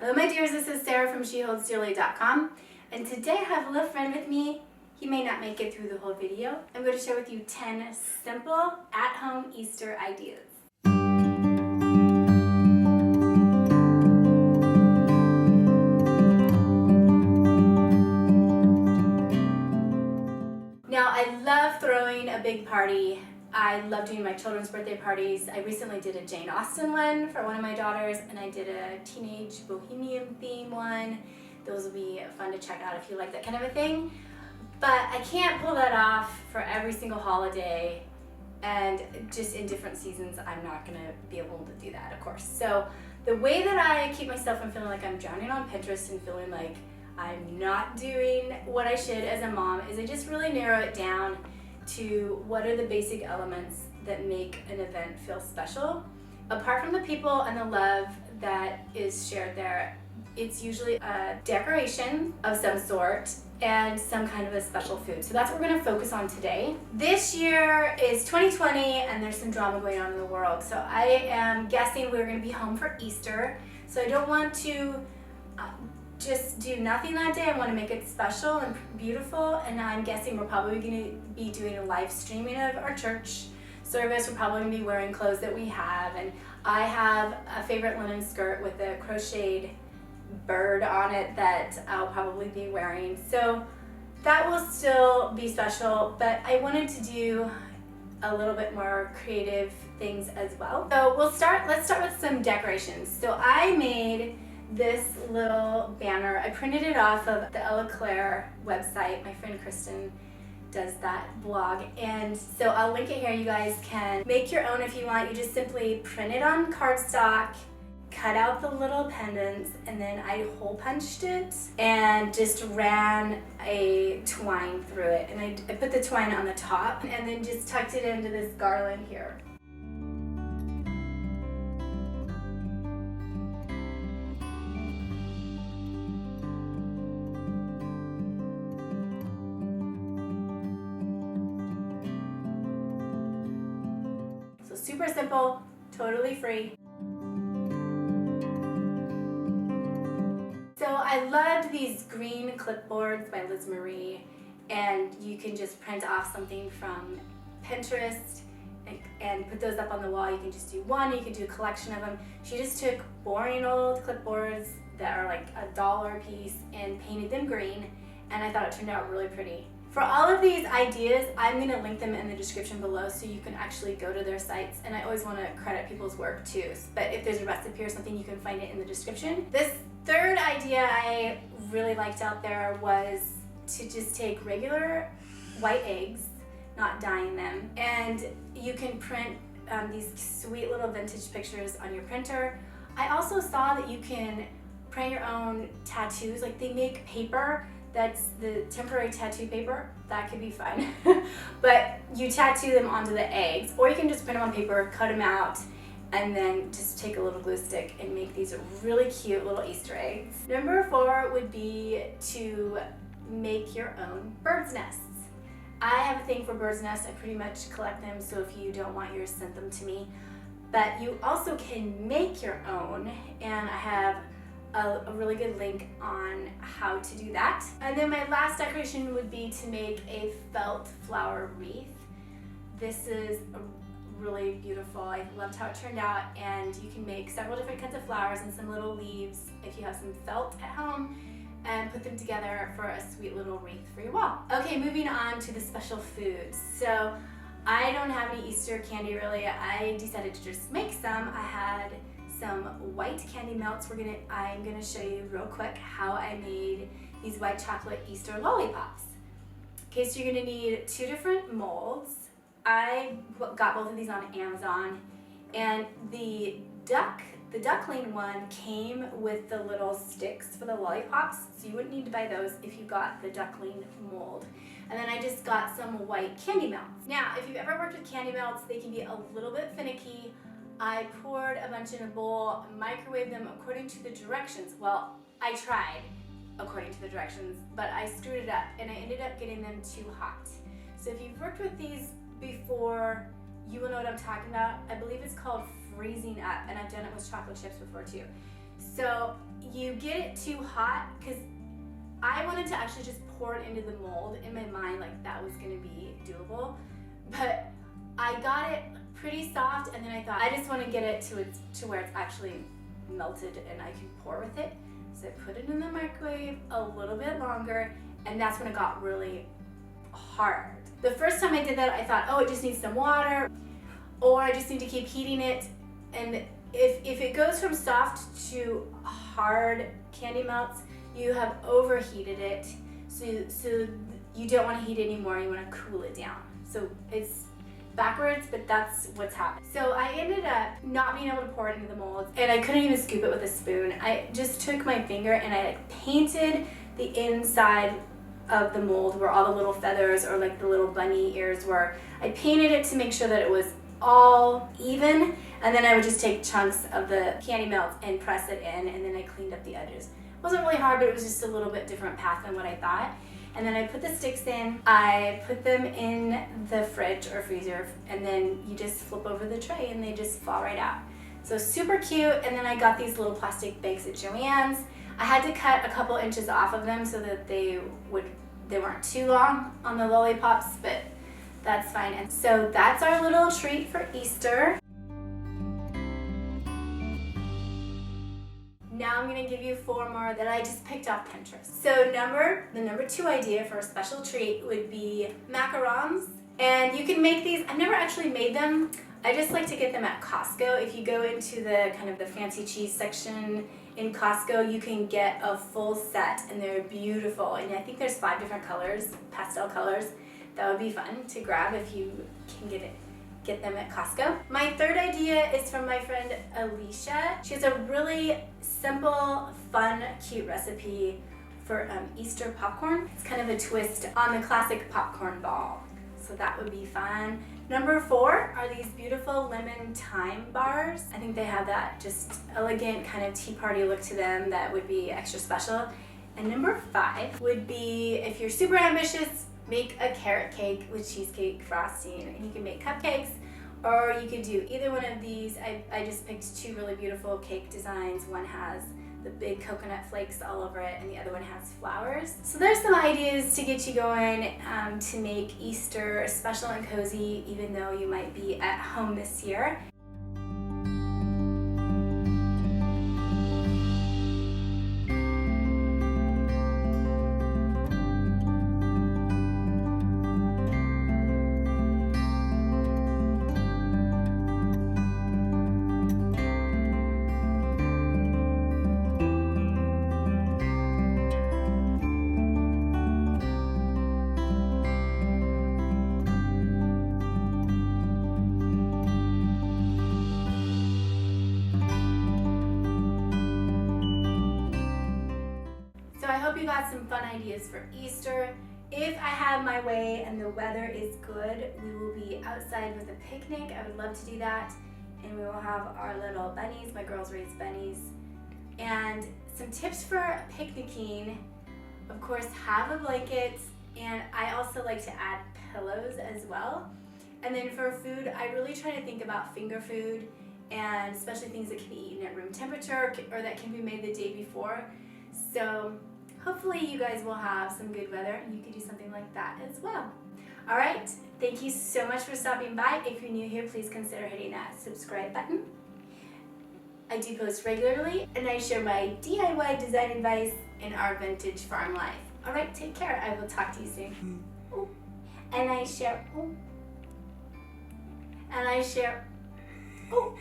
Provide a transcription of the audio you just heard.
Hello my dears, this is Sarah from sheholdsdearly.com, and today I have a little friend with me. He may not make it through the whole video. I'm going to share with you 10 simple at-home Easter ideas. Now, I love throwing a big party. I love doing my children's birthday parties. I recently did a Jane Austen one for one of my daughters, and I did a teenage bohemian theme one. Those will be fun to check out if you like that kind of a thing. But I can't pull that off for every single holiday, and just in different seasons, I'm not gonna be able to do that, of course. So the way that I keep myself from feeling like I'm drowning on Pinterest and feeling like I'm not doing what I should as a mom is I just really narrow it down to what are the basic elements that make an event feel special. Apart from the people and the love that is shared there, it's usually a decoration of some sort and some kind of a special food. So that's what we're going to focus on today. This year is 2020 and there's some drama going on in the world. So I am guessing we're going to be home for Easter. So I don't want to just do nothing that day. I want to make it special and beautiful, and I'm guessing we're probably going to be doing a live streaming of our church service. We're probably going to be wearing clothes that we have, and I have a favorite linen skirt with a crocheted bird on it that I'll probably be wearing. So that will still be special, but I wanted to do a little bit more creative things as well. So let's start with some decorations. So I made this little banner. I printed it off of the Ella Claire website. My friend Kristen does that blog, and so I'll link it here. You guys can make your own if you want. You just simply print it on cardstock, cut out the little pendants, and then I hole punched it and just ran a twine through it, and I put the twine on the top and then just tucked it into this garland here. Super simple, totally free. So I loved these green clipboards by Liz Marie, and you can just print off something from Pinterest and put those up on the wall. You can just do one, you can do a collection of them. She just took boring old clipboards that are like $1 a piece and painted them green, and I thought it turned out really pretty. For all of these ideas, I'm going to link them in the description below so you can actually go to their sites, and I always want to credit people's work too, but if there's a recipe or something, you can find it in the description. This third idea I really liked out there was to just take regular white eggs, not dyeing them, and you can print these sweet little vintage pictures on your printer. I also saw that you can print your own tattoos, like they make paper that's the temporary tattoo paper. That could be fun. But you tattoo them onto the eggs, or you can just print them on paper, cut them out, and then just take a little glue stick and make these really cute little Easter eggs. Number 4 would be to make your own bird's nests. I have a thing for bird's nests. I pretty much collect them, so if you don't want yours, send them to me. But you also can make your own, and I have a really good link on how to do that. And then my last decoration would be to make a felt flower wreath. This is really beautiful. I loved how it turned out, and you can make several different kinds of flowers and some little leaves if you have some felt at home, and put them together for a sweet little wreath for your wall. Okay, moving on to the special foods. So I don't have any Easter candy really. I decided to just make some. I had some white candy melts. I'm gonna show you real quick how I made these white chocolate Easter lollipops. Okay, so you're gonna need 2 different molds. I got both of these on Amazon, and the duckling one came with the little sticks for the lollipops, so you wouldn't need to buy those if you got the duckling mold. And then I just got some white candy melts. Now, if you've ever worked with candy melts, they can be a little bit finicky. I poured a bunch in a bowl, microwaved them according to the directions. Well, I tried according to the directions, but I screwed it up and I ended up getting them too hot. So if you've worked with these before, you will know what I'm talking about. I believe it's called freezing up, and I've done it with chocolate chips before too. So you get it too hot, because I wanted to actually just pour it into the mold. In my mind, like that was gonna be doable, but I got it pretty soft, and then I thought I just want to get it to where it's actually melted and I can pour with it. So I put it in the microwave a little bit longer, and that's when it got really hard. The first time I did that, I thought, oh, it just needs some water, or I just need to keep heating it. And if it goes from soft to hard candy melts, you have overheated it. So you don't want to heat it anymore, you want to cool it down. So it's backwards, but that's what's happened. So I ended up not being able to pour it into the molds, and I couldn't even scoop it with a spoon. I just took my finger and I like painted the inside of the mold where all the little feathers or like the little bunny ears were. I painted it to make sure that it was all even, and then I would just take chunks of the candy melt and press it in, and then I cleaned up the edges. It wasn't really hard, but it was just a little bit different path than what I thought. And then I put the sticks in, I put them in the fridge or freezer, and then you just flip over the tray and they just fall right out. So super cute. And then I got these little plastic bags at Joann's. I had to cut a couple inches off of them so that they weren't too long on the Lollipops, but that's fine. And so that's our little treat for Easter. Now I'm gonna give you 4 more that I just picked off Pinterest. So the number 2 idea for a special treat would be macarons. And you can make these, I've never actually made them. I just like to get them at Costco. If you go into the kind of the fancy cheese section in Costco, you can get a full set, and they're beautiful. And I think there's 5 different colors, pastel colors. That would be fun to grab if you can get them at Costco. My 3rd idea is from my friend Alicia. She has a really simple, fun, cute recipe for Easter popcorn. It's kind of a twist on the classic popcorn ball. So that would be fun. Number 4 are these beautiful lemon thyme bars. I think they have that just elegant kind of tea party look to them that would be extra special. And number 5 would be, if you're super ambitious, make a carrot cake with cheesecake frosting. And you can make cupcakes, or you could do either one of these. I just picked 2 really beautiful cake designs. One has the big coconut flakes all over it, and the other one has flowers. So there's some ideas to get you going to make Easter special and cozy, even though you might be at home this year. You got some fun ideas for Easter. If I have my way and the weather is good, we will be outside with a picnic. I would love to do that. And we will have our little bunnies. My girls raise bunnies. And some tips for picnicking: of course, have a blanket, and I also like to add pillows as well. And then for food, I really try to think about finger food, and especially things that can be eaten at room temperature or that can be made the day before. So hopefully you guys will have some good weather and you can do something like that as well. All right, thank you so much for stopping by. If you're new here, please consider hitting that subscribe button. I do post regularly, and I share my DIY design advice in our vintage farm life. All right, take care. I will talk to you soon. Ooh. And I share. Ooh. And I share. Ooh.